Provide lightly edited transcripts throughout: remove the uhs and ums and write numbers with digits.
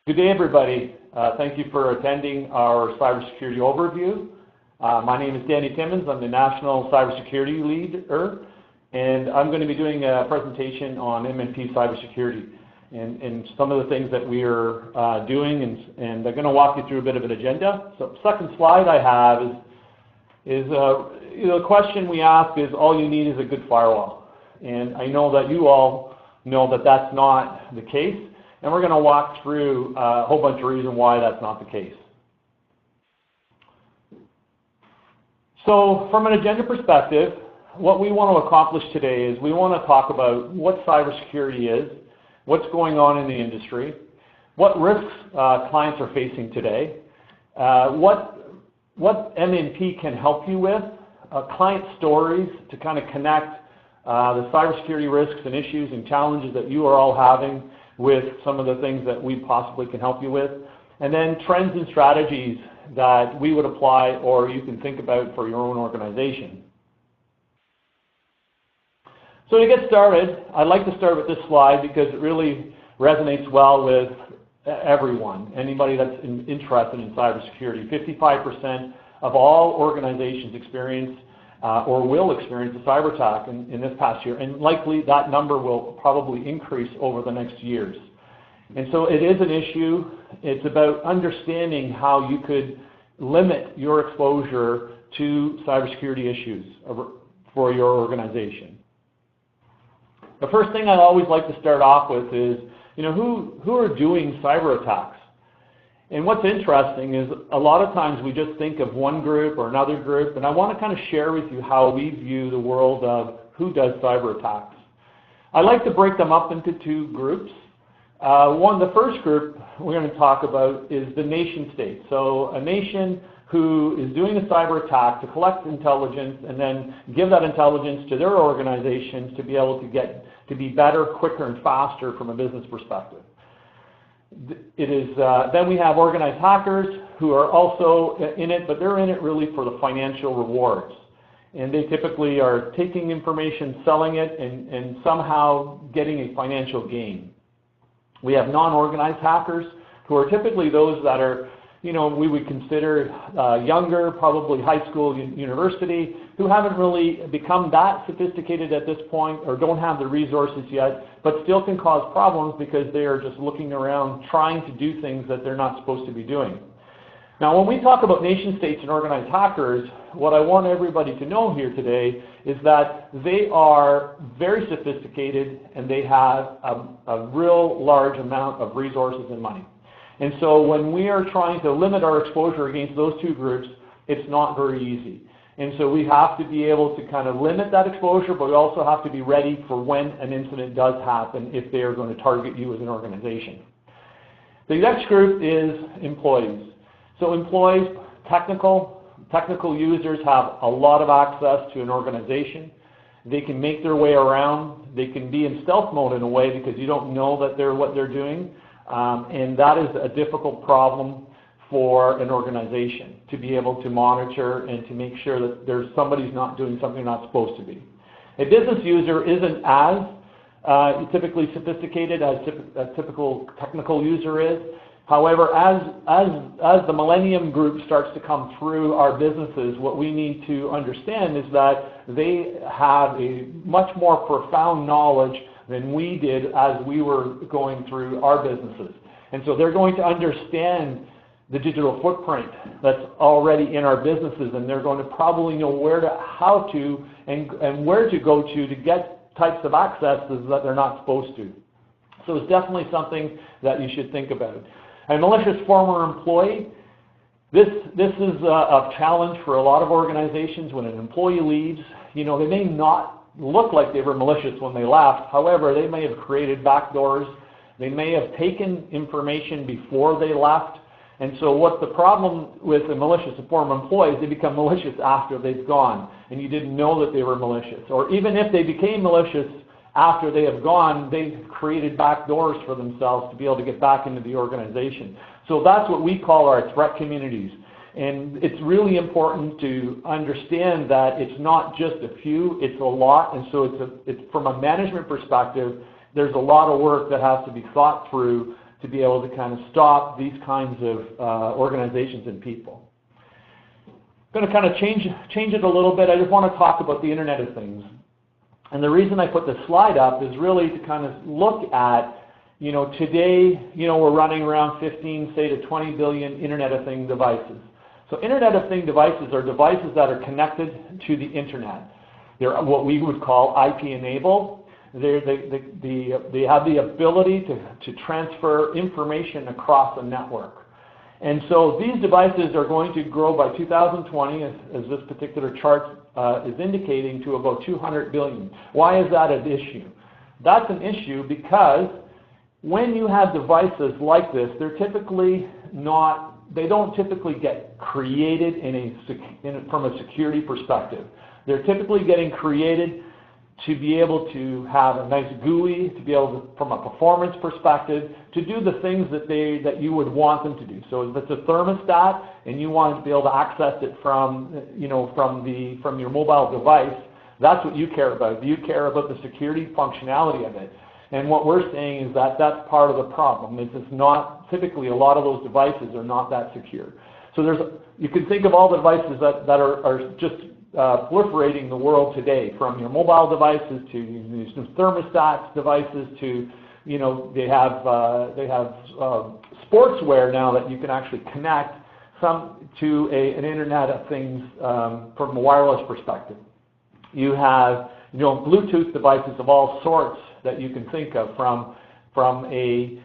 Good day, everybody. Thank you for attending our cybersecurity overview. My name is Danny Timmins. I'm the National Cybersecurity Leader, and I'm going to be doing a presentation on MNP Cybersecurity and some of the things that we are doing, and I'm going to walk you through a bit of an agenda. So the second slide I have is the question we ask is, all you need is a good firewall. And I know that you all know that that's not the case. And we're going to walk through a whole bunch of reasons why that's not the case. So from an agenda perspective, what we want to accomplish today is we want to talk about what cybersecurity is, what's going on in the industry, what risks clients are facing today, what MNP can help you with, client stories to kind of connect the cybersecurity risks and issues and challenges that you are all having with some of the things that we possibly can help you with, and then trends and strategies that we would apply or you can think about for your own organization. So to get started, I'd like to start with this slide because it really resonates well with everyone, anybody that's interested in cybersecurity. 55% of all organizations experience or will experience a cyber attack in this past year, and likely that number will probably increase over the next years. And so it is an issue. It's about understanding how you could limit your exposure to cybersecurity issues for your organization. The first thing I always like to start off with is, who are doing cyber attacks? And what's interesting is a lot of times we just think of one group or another group, and I want to kind of share with you how we view the world of who does cyber attacks. I like to break them up into two groups. The first group we're going to talk about is the nation state. So a nation who is doing a cyber attack to collect intelligence and then give that intelligence to their organizations to be able to be better, quicker, and faster from a business perspective. Then we have organized hackers who are also in it, but they're in it really for the financial rewards. And they typically are taking information, selling it, and somehow getting a financial gain. We have non-organized hackers who are typically those that are, we would consider younger, probably high school, university, who haven't really become that sophisticated at this point or don't have the resources yet, but still can cause problems because they are just looking around trying to do things that they're not supposed to be doing. Now, when we talk about nation states and organized hackers, what I want everybody to know here today is that they are very sophisticated and they have a real large amount of resources and money. And so when we are trying to limit our exposure against those two groups, it's not very easy. And so we have to be able to kind of limit that exposure, but we also have to be ready for when an incident does happen if they are going to target you as an organization. The next group is employees. So employees, technical users have a lot of access to an organization. They can make their way around. They can be in stealth mode in a way because you don't know that what they're doing. And that is a difficult problem for an organization to be able to monitor and to make sure that somebody's not doing something they're not supposed to be. A business user isn't as typically sophisticated as a typical technical user is. However, as the Millennium Group starts to come through our businesses, what we need to understand is that they have a much more profound knowledge than we did as we were going through our businesses. And so they're going to understand the digital footprint that's already in our businesses, and they're going to probably know how to and where to go to get types of accesses that they're not supposed to. So it's definitely something that you should think about. A malicious former employee, this is a challenge for a lot of organizations. When an employee leaves, they may not look like they were malicious when they left. However, they may have created backdoors. They may have taken information before they left. And so what's the problem with a malicious former employee is they become malicious after they've gone, and you didn't know that they were malicious. Or even if they became malicious after they have gone, they've created backdoors for themselves to be able to get back into the organization. So that's what we call our threat communities. And it's really important to understand that it's not just a few, it's a lot. And so it's from a management perspective, there's a lot of work that has to be thought through to be able to kind of stop these kinds of organizations and people. I'm going to kind of change it a little bit. I just want to talk about the Internet of Things. And the reason I put this slide up is really to kind of look at, today, we're running around 15, say to 20 billion Internet of Things devices. So Internet of Things devices are devices that are connected to the Internet. They're what we would call IP enabled. They have the ability to transfer information across a network. And so these devices are going to grow by 2020, as this particular chart is indicating, to about 200 billion. Why is that an issue? That's an issue because when you have devices like this, they're typically they don't typically get created from a security perspective. They're typically getting created to be able to have a nice GUI, to be able to, from a performance perspective, to do the things that you would want them to do. So if it's a thermostat and you want to be able to access it from your mobile device, that's what you care about. You care about the security functionality of it. And what we're saying is that that's part of the problem. It's not, typically a lot of those devices are not that secure. So you can think of all the devices that are just proliferating the world today, from your mobile devices to these thermostats devices to, they have sportswear now that you can actually connect some to an Internet of Things from a wireless perspective. You have Bluetooth devices of all sorts that you can think of, from a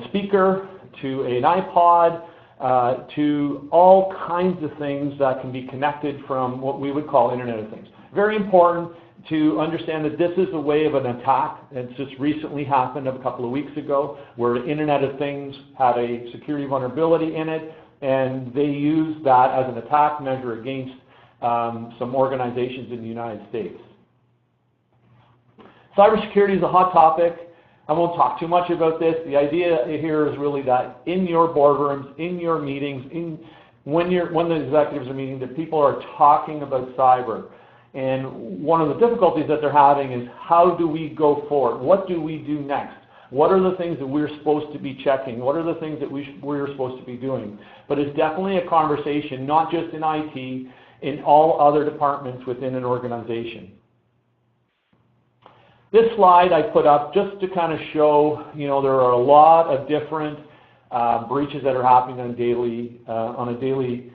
speaker to an iPod, to all kinds of things that can be connected from what we would call Internet of Things. Very important to understand that this is a way of an attack. It's just recently happened a couple of weeks ago, where Internet of Things had a security vulnerability in it, and they used that as an attack measure against some organizations in the United States. Cybersecurity is a hot topic. I won't talk too much about this. The idea here is really that in your boardrooms, in your meetings, when the executives are meeting, that people are talking about cyber. And one of the difficulties that they're having is, how do we go forward? What do we do next? What are the things that we're supposed to be checking? What are the things that we're supposed to be doing? But it's definitely a conversation, not just in IT, in all other departments within an organization. This slide I put up just to kind of show, there are a lot of different breaches that are happening on a daily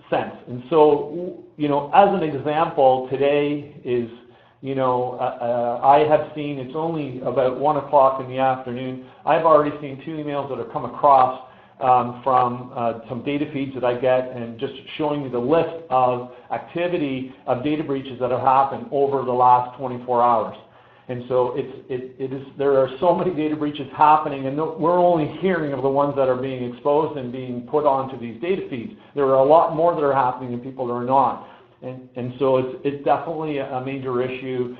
sense. And so, as an example, today is, I have seen, it's only about 1 o'clock in the afternoon, I've already seen 2 emails that have come across from some data feeds that I get, and just showing me the list of activity of data breaches that have happened over the last 24 hours. And so there are so many data breaches happening, and we're only hearing of the ones that are being exposed and being put onto these data feeds. There are a lot more that are happening and people that are not. And so it's definitely a major issue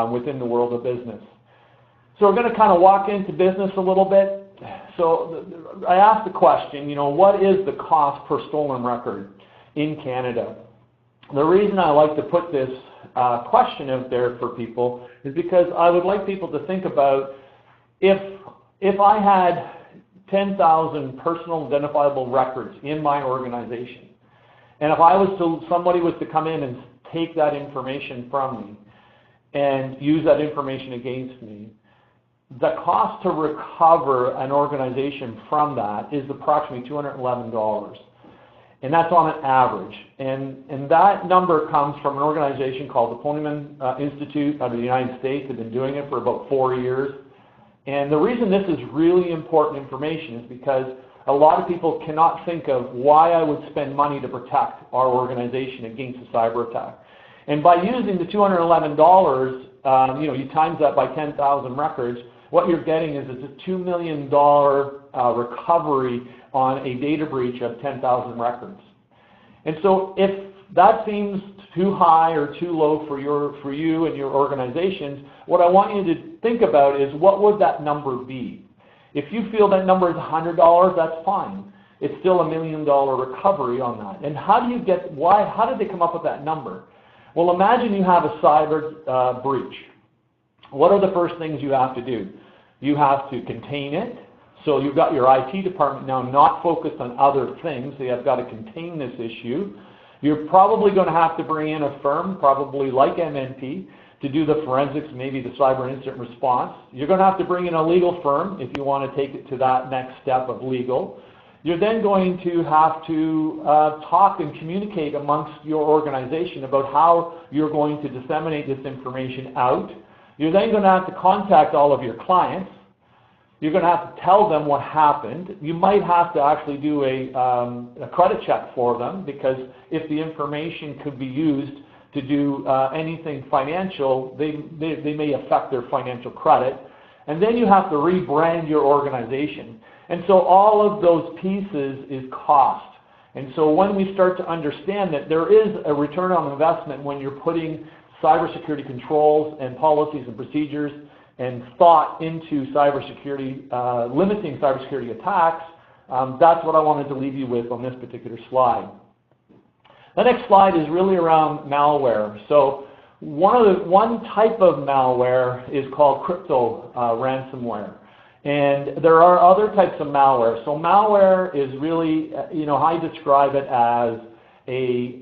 within the world of business. So we're going to kind of walk into business a little bit. So I asked the question, what is the cost per stolen record in Canada? The reason I like to put this question out there for people is because I would like people to think about, if I had 10,000 personal identifiable records in my organization, and if somebody was to come in and take that information from me and use that information against me, the cost to recover an organization from that is approximately $211. And that's on an average. And that number comes from an organization called the Timmins Institute out of the United States. They've been doing it for about 4 years. And the reason this is really important information is because a lot of people cannot think of why I would spend money to protect our organization against a cyber attack. And by using the $211, you times that by 10,000 records, what you're getting is it's a $2 million recovery on a data breach of 10,000 records. And so if that seems too high or too low for you and your organizations, what I want you to think about is, what would that number be? If you feel that number is $100, that's fine. It's still $1 million recovery on that. And how did they come up with that number? Well, imagine you have a cyber breach. What are the first things you have to do? You have to contain it. So you've got your IT department now not focused on other things. They have got to contain this issue. You're probably going to have to bring in a firm, probably like MNP, to do the forensics, maybe the cyber incident response. You're going to have to bring in a legal firm if you want to take it to that next step of legal. You're then going to have to talk and communicate amongst your organization about how you're going to disseminate this information out. You're then going to have to contact all of your clients. You're going to have to tell them what happened. You might have to actually do a credit check for them, because if the information could be used to do anything financial, they may affect their financial credit. And then you have to rebrand your organization. And so all of those pieces is cost. And so when we start to understand that there is a return on investment when you're putting cybersecurity controls and policies and procedures and thought into cybersecurity, limiting cybersecurity attacks, that's what I wanted to leave you with on this particular slide. The next slide is really around malware. So one type of malware is called crypto ransomware. And there are other types of malware. So malware is really, I describe it as a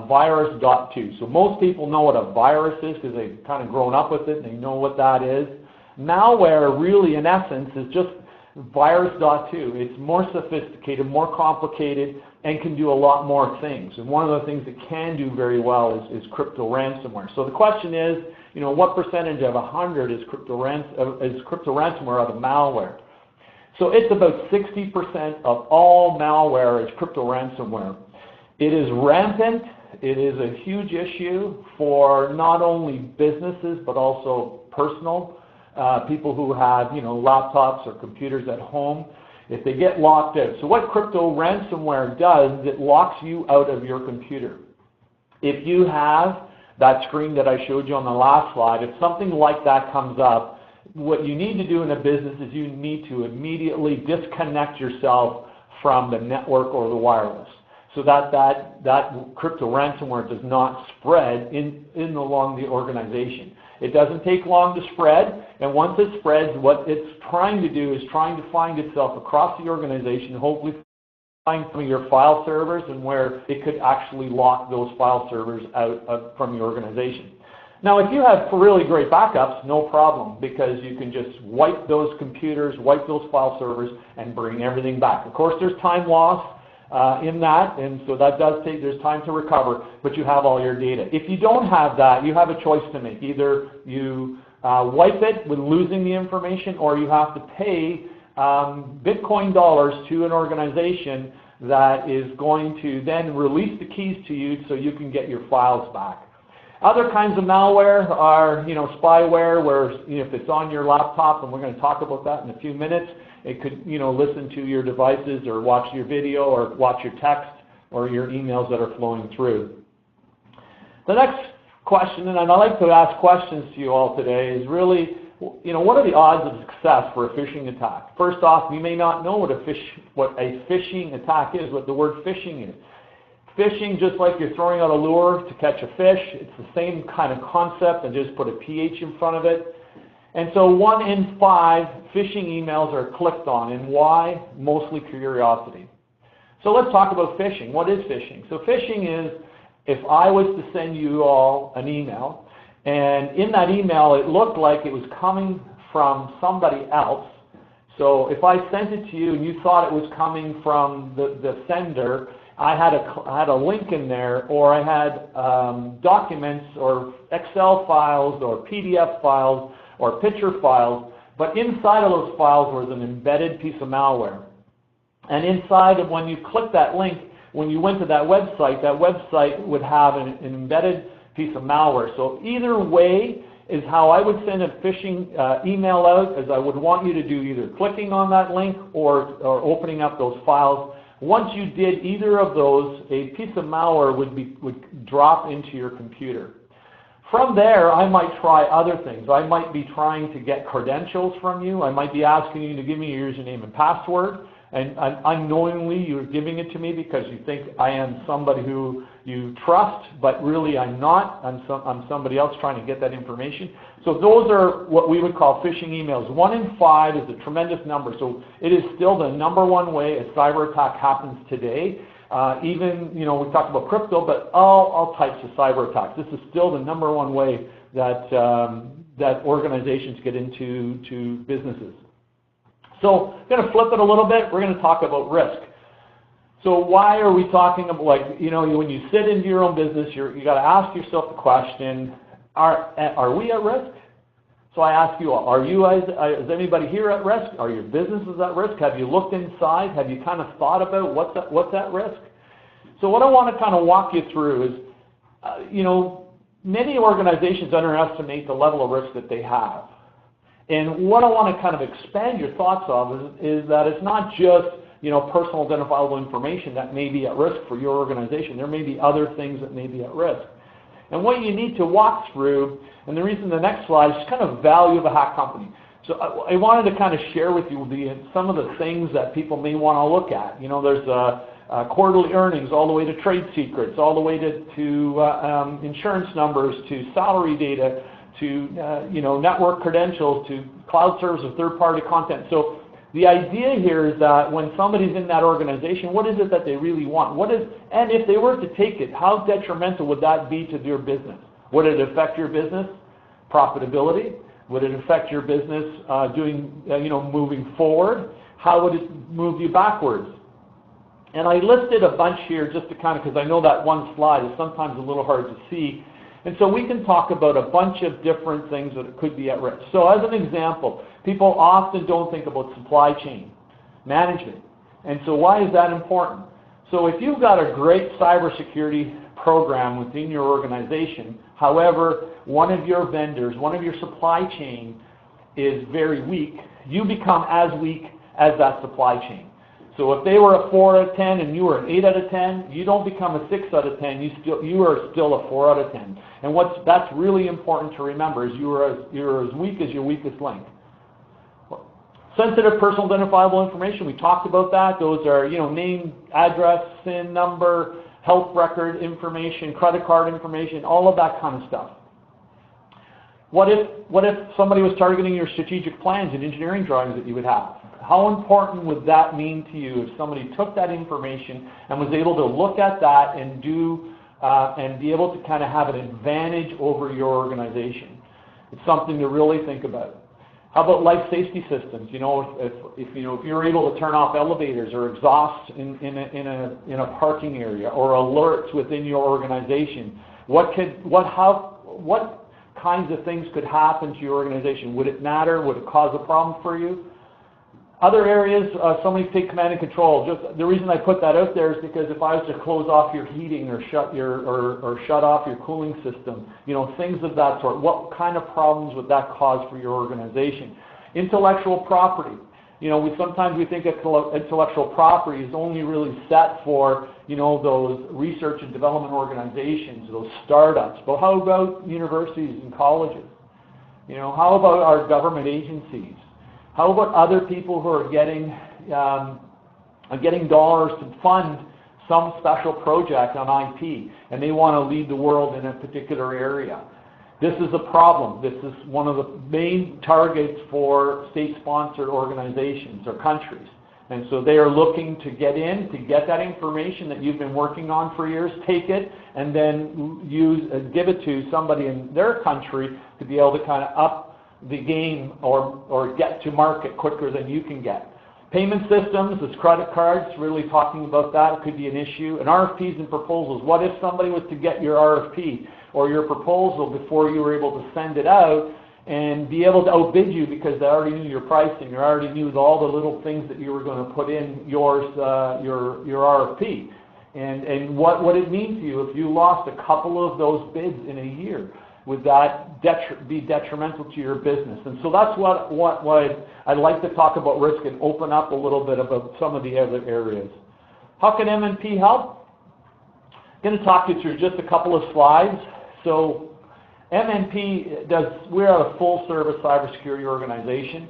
virus.2. So most people know what a virus is because they've kind of grown up with it and they know what that is. Malware really, in essence, is just virus.2. It's more sophisticated, more complicated, and can do a lot more things. And one of the things it can do very well is crypto ransomware. So the question is, what percentage of 100 is crypto ransomware out of malware? So it's about 60% of all malware is crypto ransomware. It is rampant. It is a huge issue for not only businesses but also personal people who have laptops or computers at home. If they get locked out. So what crypto ransomware does is it locks you out of your computer. If you have that screen that I showed you on the last slide, if something like that comes up, what you need to do in a business is you need to immediately disconnect yourself from the network or the wireless, so that crypto ransomware does not spread along the organization. It doesn't take long to spread, and once it spreads, what it's trying to do is trying to find itself across the organization, hopefully find some of your file servers and where it could actually lock those file servers out from your organization. Now, if you have really great backups, no problem, because you can just wipe those computers, wipe those file servers, and bring everything back. Of course, there's time loss in that, and so that does take, there's time to recover, but you have all your data. If you don't have that, you have a choice to make. Either you wipe it with losing the information, or you have to pay Bitcoin dollars to an organization that is going to then release the keys to you so you can get your files back. Other kinds of malware are, spyware, where if it's on your laptop, and we're going to talk about that in a few minutes, it could, listen to your devices or watch your video or watch your text or your emails that are flowing through. The next question, and I like to ask questions to you all today, is really, what are the odds of success for a phishing attack? First off, you may not know what a phishing attack is, what the word phishing is. Phishing, just like you're throwing out a lure to catch a fish, it's the same kind of concept, and just put a PH in front of it. And so 1 in 5 phishing emails are clicked on, and why? Mostly curiosity. So let's talk about phishing. What is phishing? So phishing is, if I was to send you all an email, and in that email it looked like it was coming from somebody else. So if I sent it to you and you thought it was coming from the sender, I had a link in there, or I had documents or Excel files or PDF files or picture files, but inside of those files was an embedded piece of malware. And inside of, when you click that link, when you went to that website would have an embedded piece of malware. So either way is how I would send a phishing email out, as I would want you to do either clicking on that link or opening up those files. Once you did either of those, a piece of malware would drop into your computer. From there, I might try other things. I might be trying to get credentials from you. I might be asking you to give me your username and password. and unknowingly you're giving it to me because you think I am somebody who you trust, but really I'm not. I'm somebody else trying to get that information. So those are what we would call phishing emails. 1 in 5 is a tremendous number. So it is still the #1 way a cyber attack happens today. Even, we talked about crypto, but all types of cyber attacks. This is still the #1 way that that organizations get into businesses. So I'm going to flip it a little bit. We're going to talk about risk. So why are we talking about, when you sit into your own business, you got to ask yourself the question, are we at risk? So I ask you, is anybody here at risk? Are your businesses at risk? Have you looked inside? Have you kind of thought about what's at risk? So what I want to kind of walk you through is, many organizations underestimate the level of risk that they have. And what I want to kind of expand your thoughts of is that it's not just, personal identifiable information that may be at risk for your organization. There may be other things that may be at risk. And what you need to walk through, and the reason the next slide is kind of value of a hack company. So I wanted to kind of share with you some of the things that people may want to look at. There's quarterly earnings, all the way to trade secrets, all the way to insurance numbers, to salary data, to network credentials, to cloud service of third-party content. So the idea here is that when somebody's in that organization, what is it that they really want? And if they were to take it, how detrimental would that be to their business? Would it affect your business profitability? Would it affect your business moving forward? How would it move you backwards? And I listed a bunch here just to because I know that one slide is sometimes a little hard to see. And so we can talk about a bunch of different things that could be at risk. So as an example, people often don't think about supply chain management. And so why is that important? So if you've got a great cybersecurity program within your organization, however, one of your vendors, one of your supply chain is very weak, you become as weak as that supply chain. So if they were a 4 out of 10 and you were an 8 out of 10, you don't become a 6 out of 10. You are still a 4 out of 10. And that's really important to remember is you're as weak as your weakest link. Sensitive personal identifiable information. We talked about that. Those are name, address, SIN number, health record information, credit card information, all of that kind of stuff. What if somebody was targeting your strategic plans and engineering drawings that you would have? How important would that mean to you if somebody took that information and was able to look at that and be able to kind of have an advantage over your organization? It's something to really think about. How about life safety systems? If you're able to turn off elevators or exhausts in a parking area or alerts within your organization, what kinds of things could happen to your organization? Would it matter? Would it cause a problem for you? Other areas, somebody take command and control. Just the reason I put that out there is because if I was to close off your heating or shut off your cooling system, things of that sort, what kind of problems would that cause for your organization? Intellectual property. Sometimes we think intellectual property is only really set for those research and development organizations, those startups. But how about universities and colleges? How about our government agencies? How about other people who are getting dollars to fund some special project on IP, and they want to lead the world in a particular area? This is a problem. This is one of the main targets for state-sponsored organizations or countries. And so they are looking to get that information that you've been working on for years, take it, and then give it to somebody in their country to be able to kind of up the game or get to market quicker than you can get. Payment systems, as credit cards, really talking about that, it could be an issue. And RFPs and proposals. What if somebody was to get your RFP or your proposal before you were able to send it out and be able to outbid you because they already knew your pricing, they already knew all the little things that you were going to put in your RFP. And what would it mean to you if you lost a couple of those bids in a year? Would that be detrimental to your business? And so that's what I'd like to talk about risk and open up a little bit about some of the other areas. How can MNP help? I'm going to talk you through just a couple of slides. So MNP we're a full-service cybersecurity organization.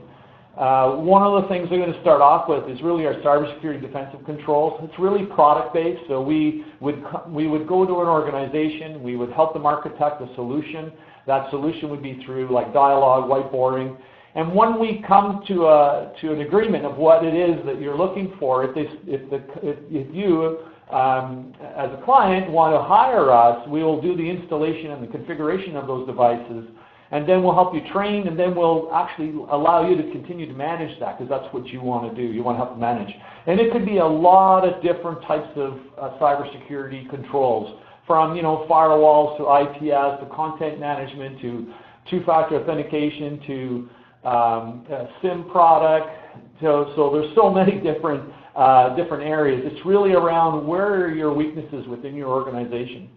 One of the things we're going to start off with is really our cybersecurity defensive controls. It's really product-based, so we would go to an organization, we would help them architect a solution. That solution would be through like dialogue, whiteboarding, and when we come to an agreement of what it is that you're looking for, if you as a client want to hire us, we will do the installation and the configuration of those devices, and then we'll help you train, and then we'll actually allow you to continue to manage that, because that's what you want to do. You want to help manage. And it could be a lot of different types of cybersecurity controls, from firewalls to IPS to content management to two-factor authentication to SIM product. So there's so many different areas. It's really around where are your weaknesses within your organization.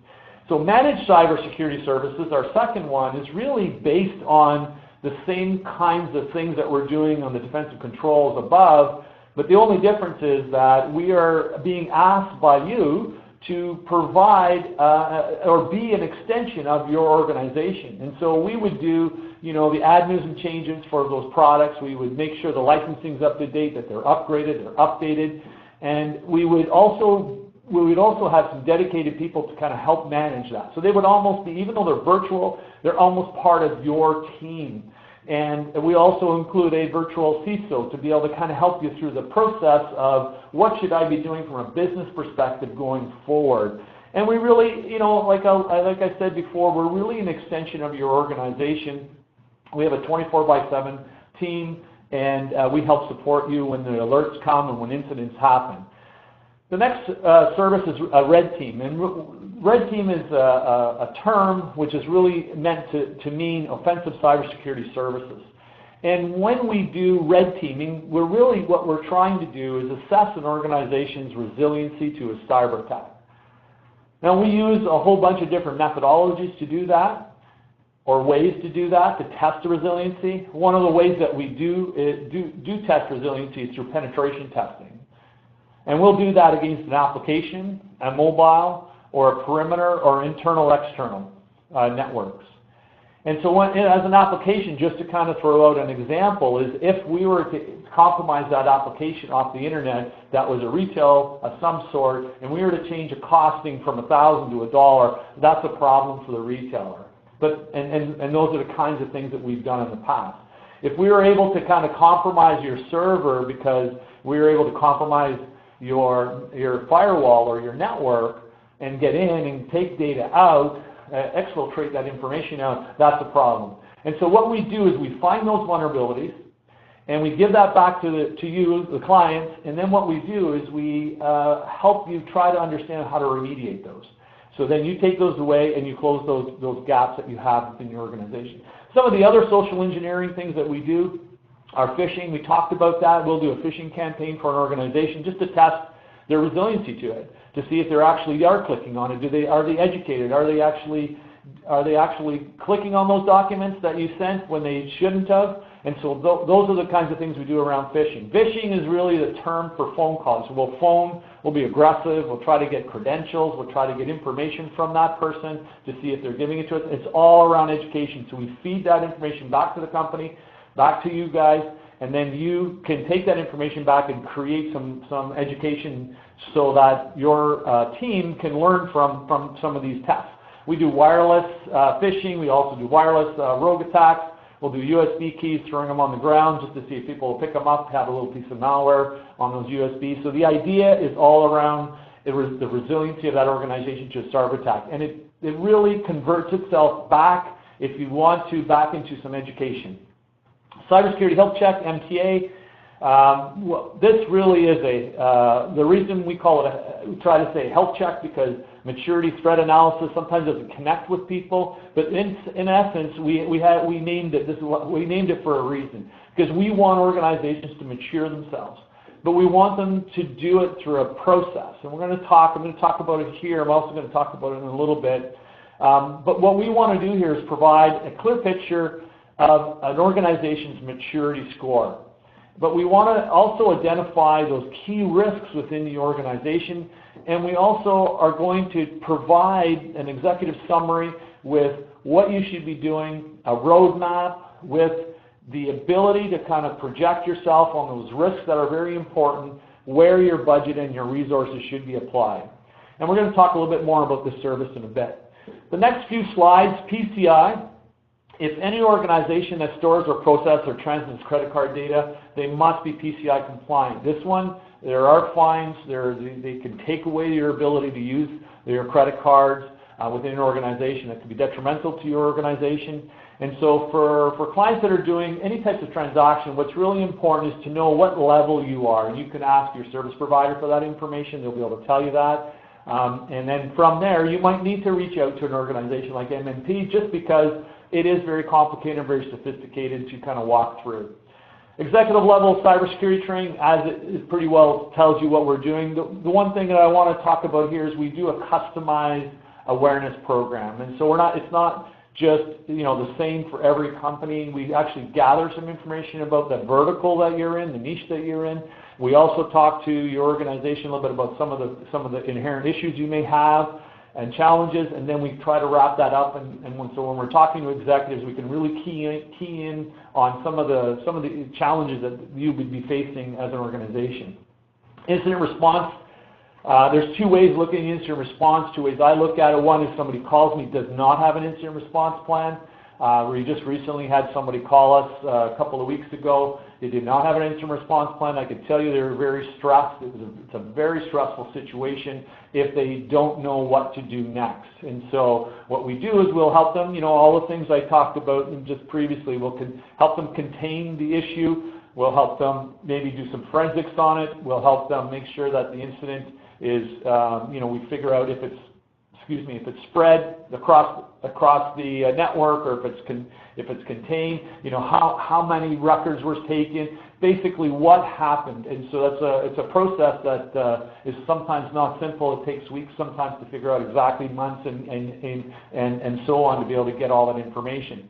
So managed cybersecurity services, our second one, is really based on the same kinds of things that we're doing on the defensive controls above, but the only difference is that we are being asked by you to provide or be an extension of your organization. And so we would do the admins and changes for those products. We would make sure the licensing's up to date, that they're upgraded, they're updated, and we would also have some dedicated people to kind of help manage that. So they would almost be, even though they're virtual, they're almost part of your team. And we also include a virtual CISO to be able to kind of help you through the process of what should I be doing from a business perspective going forward. And we really, like I said before, we're really an extension of your organization. We have a 24/7 team, and we help support you when the alerts come and when incidents happen. The next service is a red team, and red team is a term which is really meant to mean offensive cybersecurity services. And when we do red teaming, what we're trying to do is assess an organization's resiliency to a cyber attack. Now we use a whole bunch of different methodologies to do that, or ways to do that, to test the resiliency. One of the ways that we do test resiliency is through penetration testing. And we'll do that against an application, a mobile, or a perimeter, or internal-external networks. And so as an application, just to kind of throw out an example, is if we were to compromise that application off the internet that was a retail of some sort, and we were to change a costing from $1,000 to $1, that's a problem for the retailer. And those are the kinds of things that we've done in the past. If we were able to kind of compromise your server because we were able to compromise your firewall or your network and get in and take data out, exfiltrate that information out, that's a problem. And so what we do is we find those vulnerabilities and we give that back to you, the clients, and then what we do is we help you try to understand how to remediate those. So then you take those away and you close those gaps that you have within your organization. Some of the other social engineering things that we do are phishing. We talked about that. We'll do a phishing campaign for an organization just to test their resiliency to it, to see if they actually are clicking on it. Are they educated? Are they actually clicking on those documents that you sent when they shouldn't have? And so those are the kinds of things we do around phishing. Phishing is really the term for phone calls. So we'll phone, we'll be aggressive, we'll try to get credentials, we'll try to get information from that person to see if they're giving it to us. It's all around education. So we feed that information back to the company, back to you guys, and then you can take that information back and create some education so that your team can learn from some of these tests. We do wireless phishing. We also do wireless rogue attacks. We'll do USB keys, throwing them on the ground just to see if people will pick them up, have a little piece of malware on those USBs. So the idea is all around the resiliency of that organization to a cyber attack. And it really converts itself back, if you want to, back into some education. Cybersecurity Health Check, MTA. This really is the reason we call it we try to say health check, because maturity threat analysis sometimes doesn't connect with people. But in essence, we named it for a reason, because we want organizations to mature themselves, but we want them to do it through a process. And I'm going to talk about it here. I'm also going to talk about it in a little bit. But what we want to do here is provide a clear picture of an organization's maturity score. But we want to also identify those key risks within the organization, and we also are going to provide an executive summary with what you should be doing, a roadmap with the ability to kind of project yourself on those risks that are very important, where your budget and your resources should be applied. And we're going to talk a little bit more about this service in a bit. The next few slides, PCI. If any organization that stores or processes or transmits credit card data, they must be PCI compliant. This one, there are fines. They can take away your ability to use your credit cards within an organization that can be detrimental to your organization. And so for clients that are doing any types of transaction, what's really important is to know what level you are. And you can ask your service provider for that information. They'll be able to tell you that. And then from there, you might need to reach out to an organization like MNP just because it is very complicated and very sophisticated to kind of walk through. Executive level cybersecurity training, as it pretty well tells you what we're doing. The one thing that I want to talk about here is we do a customized awareness program. And so it's not just the same for every company. We actually gather some information about the vertical that you're in, the niche that you're in. We also talk to your organization a little bit about some of the inherent issues you may have and challenges, and then we try to wrap that up. So when we're talking to executives, we can really key in on some of the challenges that you would be facing as an organization. Incident response. There's two ways looking at incident response, two ways I look at it. One is somebody calls me, does not have an incident response plan. We just recently had somebody call us a couple of weeks ago. They did not have an incident response plan. I could tell you they were very stressed. It's a very stressful situation if they don't know what to do next. And so what we do is we'll help them, all the things I talked about just previously, we'll help them contain the issue. We'll help them maybe do some forensics on it. We'll help them make sure that the incident is, we figure out if it's spread across the network, or if it's contained, how many records were taken, basically what happened. And so it's a process that is sometimes not simple. It takes weeks sometimes to figure out exactly months and so on to be able to get all that information.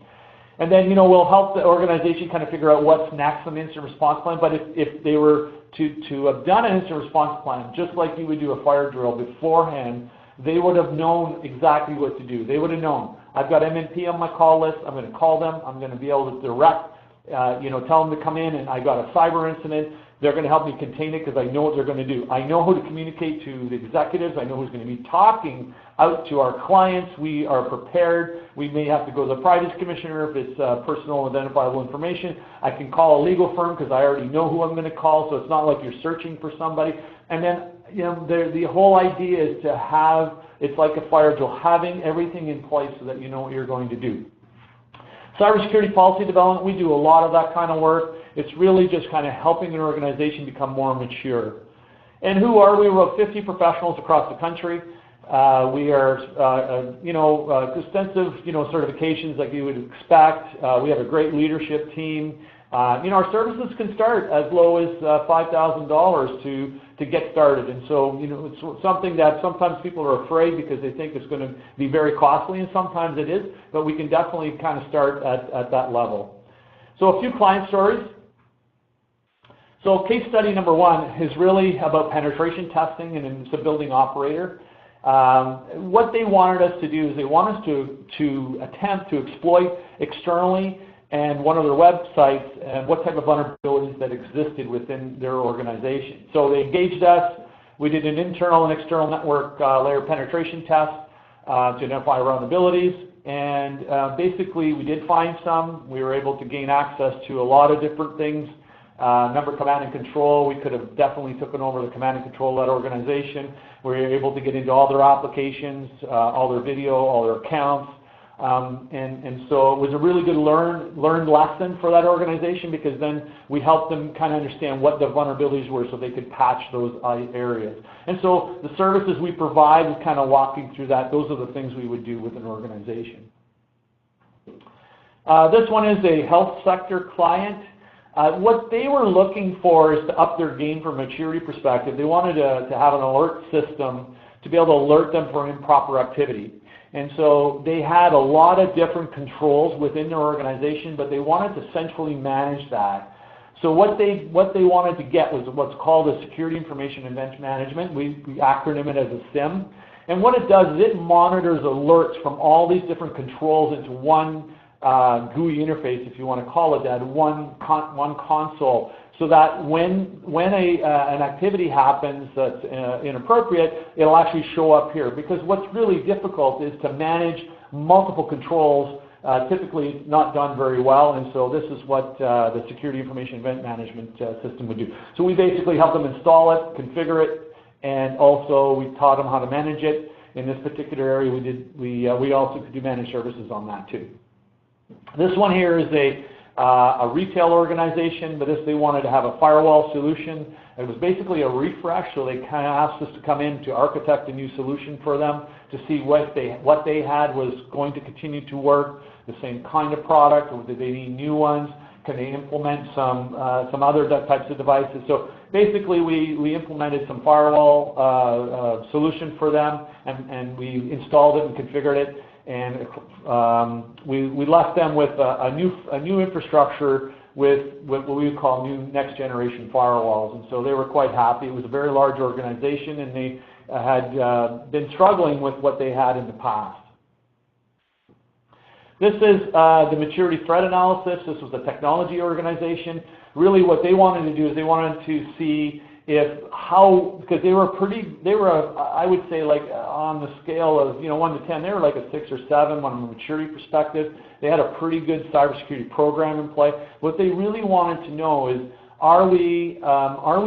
And then, we'll help the organization kind of figure out what's next on the incident response plan. But if they were to have done an incident response plan, just like you would do a fire drill beforehand, they would have known exactly what to do. They would have known, I've got MNP on my call list, I'm going to call them, I'm going to be able to direct, tell them to come in, and I got a cyber incident. They're going to help me contain it because I know what they're going to do. I know who to communicate to the executives. I know who's going to be talking out to our clients. We are prepared. We may have to go to the privacy commissioner if it's personal identifiable information. I can call a legal firm because I already know who I'm going to call, so it's not like you're searching for somebody. And then the whole idea is to have, it's like a fire drill, having everything in place so that you know what you're going to do. Cybersecurity policy development, we do a lot of that kind of work. It's really just kind of helping an organization become more mature. And who are we? We're about 50 professionals across the country. We are, extensive, certifications like you would expect. We have a great leadership team. Our services can start as low as $5,000 to get started. And so, it's something that sometimes people are afraid because they think it's going to be very costly, and sometimes it is, but we can definitely kind of start at that level. So a few client stories. So case study number one is really about penetration testing, and it's a building operator. What they wanted us to do is they want us to attempt to exploit externally and one of their websites and what type of vulnerabilities that existed within their organization. So they engaged us. We did an internal and external network layer penetration test to identify vulnerabilities, and basically we did find some. We were able to gain access to a lot of different things. Number command and control, we could have definitely taken over the command and control of that organization. We were able to get into all their applications, all their video, all their accounts. And so it was a really good learned lesson for that organization, because then we helped them kind of understand what the vulnerabilities were so they could patch those areas. And so the services we provide is kind of walking through that. Those are the things we would do with an organization. This one is a health sector client. What they were looking for is to up their game from a maturity perspective. They wanted to have an alert system to be able to alert them for improper activity. And so they had a lot of different controls within their organization, but they wanted to centrally manage that. So what they wanted to get was what's called a Security Information Event Management. We acronym it as a SIM. And what it does is it monitors alerts from all these different controls into one GUI interface, if you want to call it that, one console, so that when an activity happens that's inappropriate, it'll actually show up here. Because what's really difficult is to manage multiple controls. Typically not done very well, and so this is what the Security Information Event Management system would do. So we basically help them install it, configure it, and also we taught them how to manage it. In this particular area, we also could do managed services on that too. This one here is a retail organization, but they wanted to have a firewall solution. It was basically a refresh, so they kind of asked us to come in to architect a new solution for them to see what they had was going to continue to work, the same kind of product, or did they need new ones? Can they implement some other types of devices? So basically, we implemented some firewall solution for them, and we installed it and configured it, and we left them with a new infrastructure with what we would call new next generation firewalls, and so they were quite happy. It was a very large organization, and they had been struggling with what they had in the past. This is the maturity threat analysis. This was a technology organization. Really what they wanted to do is they wanted to see because they were I would say, like on the scale of 1 to 10, they were like a 6 or 7 from a maturity perspective. They had a pretty good cybersecurity program in play. What they really wanted to know is, are we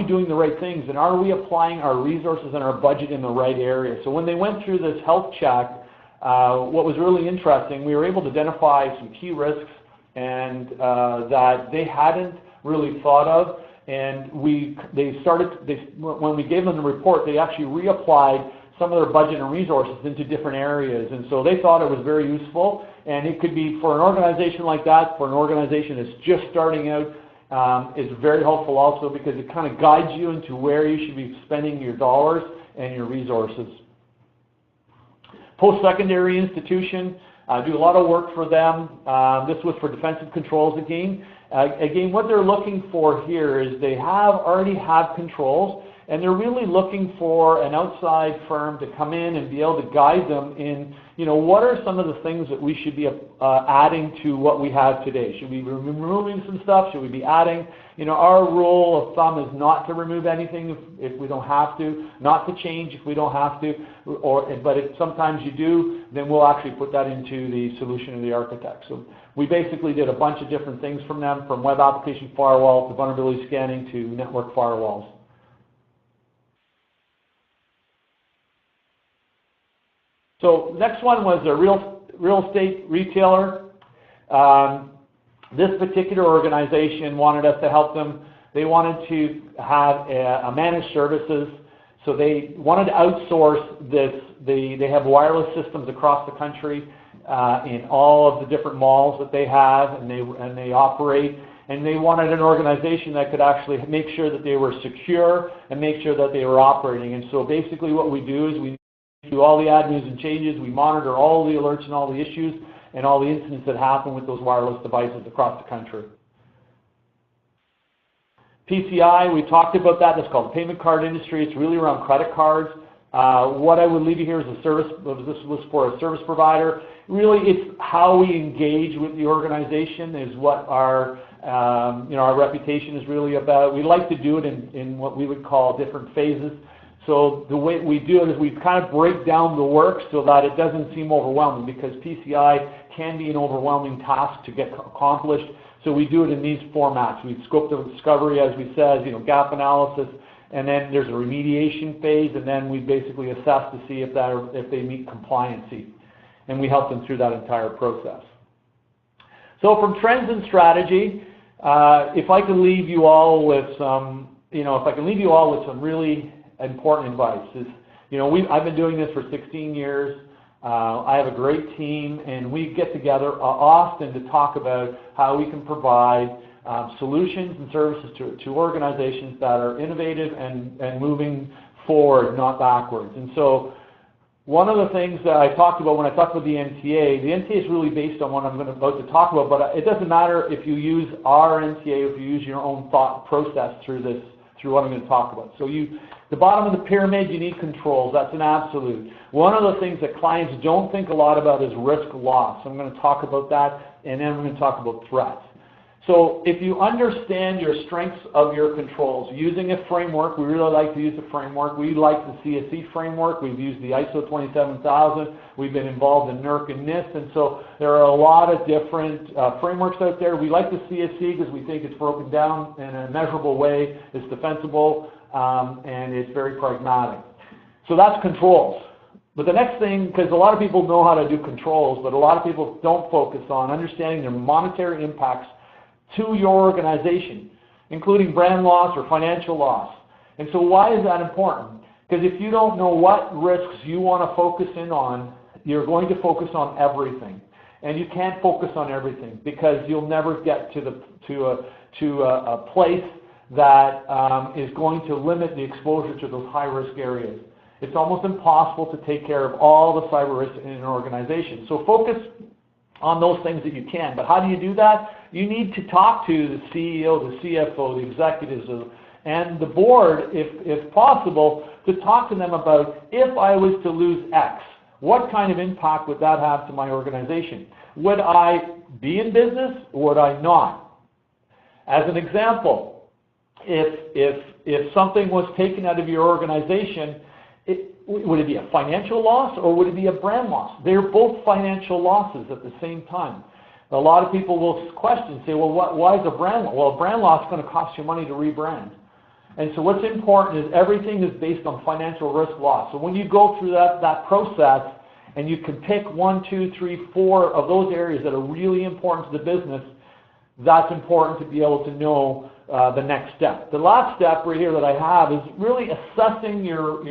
doing the right things, and are we applying our resources and our budget in the right area? So when they went through this health check, what was really interesting, we were able to identify some key risks and that they hadn't really thought of. And when we gave them the report, they actually reapplied some of their budget and resources into different areas. And so they thought it was very useful. And it could be, for an organization like that, for an organization that's just starting out, is very helpful also, because it kind of guides you into where you should be spending your dollars and your resources. Post-secondary institution, do a lot of work for them. This was for defensive controls again. Again, what they're looking for here is they already have controls, and they're really looking for an outside firm to come in and be able to guide them in, what are some of the things that we should be adding to what we have today? Should we be removing some stuff? Should we be adding? Our rule of thumb is not to remove anything if we don't have to, not to change if we don't have to, but if sometimes you do, then we'll actually put that into the solution of the architect. So we basically did a bunch of different things from them, from web application firewall to vulnerability scanning to network firewalls. So next one was a real estate retailer. This particular organization wanted us to help them. They wanted to have a managed services, so they wanted to outsource this. They have wireless systems across the country in all of the different malls that they have, and they operate. And they wanted an organization that could actually make sure that they were secure and make sure that they were operating. And so basically what we do is we do all the admins and changes. We monitor all the alerts and all the issues and all the incidents that happen with those wireless devices across the country. PCI, we talked about that. That's called the payment card industry. It's really around credit cards. What I would leave you here is this was for a service provider. Really, it's how we engage with the organization is what our reputation is really about. We like to do it in what we would call different phases. So the way we do it is we kind of break down the work so that it doesn't seem overwhelming, because PCI can be an overwhelming task to get accomplished. So we do it in these formats. We scope the discovery, as we said, gap analysis, and then there's a remediation phase, and then we basically assess to see if they meet compliancy, and we help them through that entire process. So from trends and strategy, if I can leave you all with some, really important advice is, I've been doing this for 16 years. I have a great team, and we get together often to talk about how we can provide solutions and services to organizations that are innovative and moving forward, not backwards. And so one of the things that I talked about when I talked about the NTA is really based on what I'm about to talk about, but it doesn't matter if you use our NTA, if you use your own thought process through this through what I'm going to talk about. So the bottom of the pyramid, you need controls. That's an absolute. One of the things that clients don't think a lot about is risk loss. I'm going to talk about that, and then I'm going to talk about threats. So if you understand your strengths of your controls, using a framework, we really like to use a framework. We like the CSE framework. We've used the ISO 27000. We've been involved in NERC and NIST, and so there are a lot of different frameworks out there. We like the CSE because we think it's broken down in a measurable way, it's defensible, and it's very pragmatic. So that's controls. But the next thing, because a lot of people know how to do controls, but a lot of people don't focus on understanding their monetary impacts to your organization, including brand loss or financial loss. And so why is that important? Because if you don't know what risks you want to focus in on, you're going to focus on everything. And you can't focus on everything because you'll never get to a place that is going to limit the exposure to those high-risk areas. It's almost impossible to take care of all the cyber risks in an organization. So focus on those things that you can. But how do you do that? You need to talk to the CEO, the CFO, the executives, and the board, if possible, to talk to them about, if I was to lose X, what kind of impact would that have to my organization? Would I be in business or would I not? As an example, if something was taken out of your organization, would it be a financial loss or would it be a brand loss? They're both financial losses at the same time. A lot of people will question, say, well, why is a brand loss? Well, a brand loss is going to cost you money to rebrand. And so what's important is everything is based on financial risk loss. So when you go through that process and you can pick 1, 2, 3, 4 of those areas that are really important to the business, that's important to be able to know the next step. The last step right here that I have is really assessing your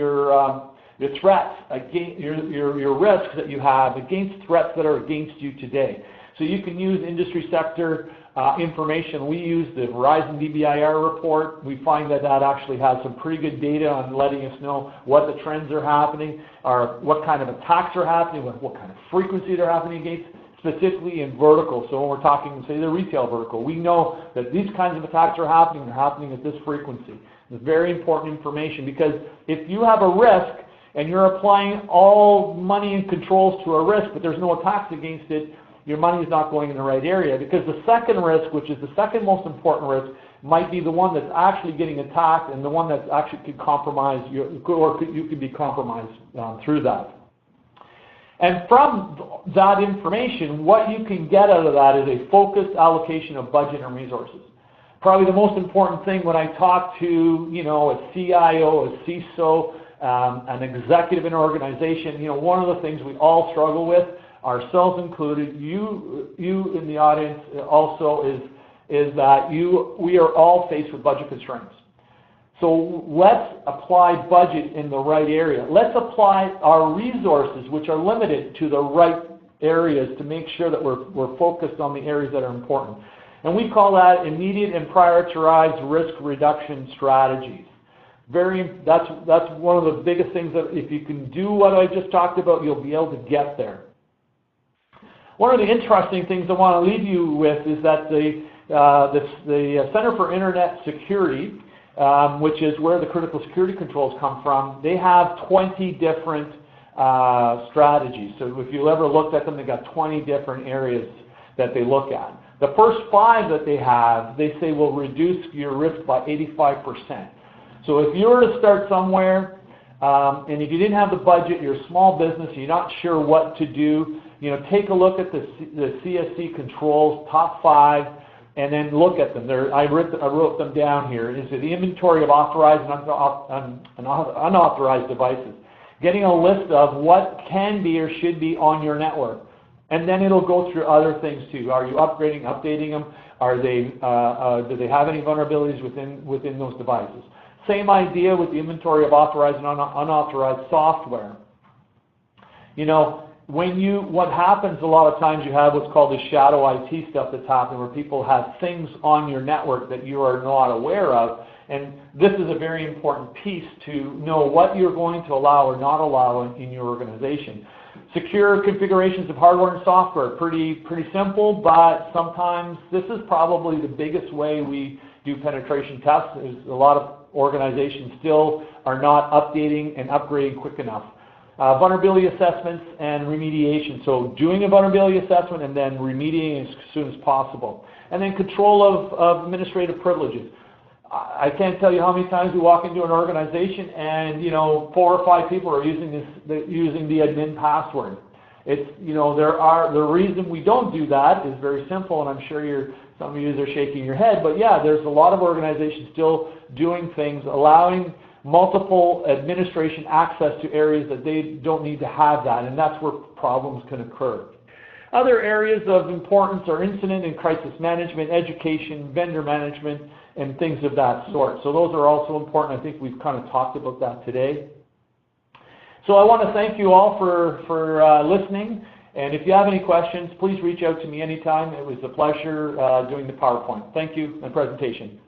threats, your risks that you have against threats that are against you today. So you can use industry sector information. We use the Verizon DBIR report. We find that actually has some pretty good data on letting us know what the trends are happening, or what kind of attacks are happening, what kind of frequency they're happening against, specifically in vertical. So when we're talking, say, the retail vertical, we know that these kinds of attacks are happening. They're happening at this frequency. It's very important information, because if you have a risk and you're applying all money and controls to a risk, but there's no attacks against it, your money is not going in the right area, because the second risk, which is the second most important risk, might be the one that's actually getting attacked and the one that actually could compromise you, or you could be compromised through that. And from that information, what you can get out of that is a focused allocation of budget and resources. Probably the most important thing when I talk to, a CIO, a CISO, an executive in an organization, one of the things we all struggle with, ourselves included, you in the audience also, is that we are all faced with budget constraints. So let's apply budget in the right area. Let's apply our resources, which are limited, to the right areas to make sure that we're focused on the areas that are important. And we call that immediate and prioritized risk reduction strategies. That's one of the biggest things, that if you can do what I just talked about, you'll be able to get there. One of the interesting things I want to leave you with is that the Center for Internet Security, which is where the critical security controls come from, they have 20 different strategies. So if you ever looked at them, they've got 20 different areas that they look at. The first 5 that they have, they say will reduce your risk by 85%. So if you were to start somewhere, and if you didn't have the budget, you're a small business, you're not sure what to do, take a look at the CSC controls, top 5, and then look at them. I wrote them down here. Is it the inventory of authorized and unauthorized devices? Getting a list of what can be or should be on your network. And then it'll go through other things too. Are you upgrading, updating them? Do they have any vulnerabilities within those devices? Same idea with the inventory of authorized and unauthorized software. What happens a lot of times, you have what's called the shadow IT stuff that's happening, where people have things on your network that you are not aware of. And this is a very important piece to know what you're going to allow or not allow in your organization. Secure configurations of hardware and software, pretty simple, but sometimes this is probably the biggest way we do penetration tests. Is a lot of organizations still are not updating and upgrading quick enough. Vulnerability assessments and remediation. So doing a vulnerability assessment and then remediating as soon as possible. And then control of administrative privileges. I can't tell you how many times we walk into an organization and 4 or 5 people are using the admin password. It's the reason we don't do that is very simple, and I'm sure some of you are shaking your head, but yeah, there's a lot of organizations still doing things, allowing multiple administration access to areas that they don't need to have that, and that's where problems can occur. Other areas of importance are incident and crisis management, education, vendor management, and things of that sort. So those are also important. I think we've kind of talked about that today. So I want to thank you all for listening, and if you have any questions, please reach out to me anytime. It was a pleasure doing the PowerPoint. Thank you and presentation.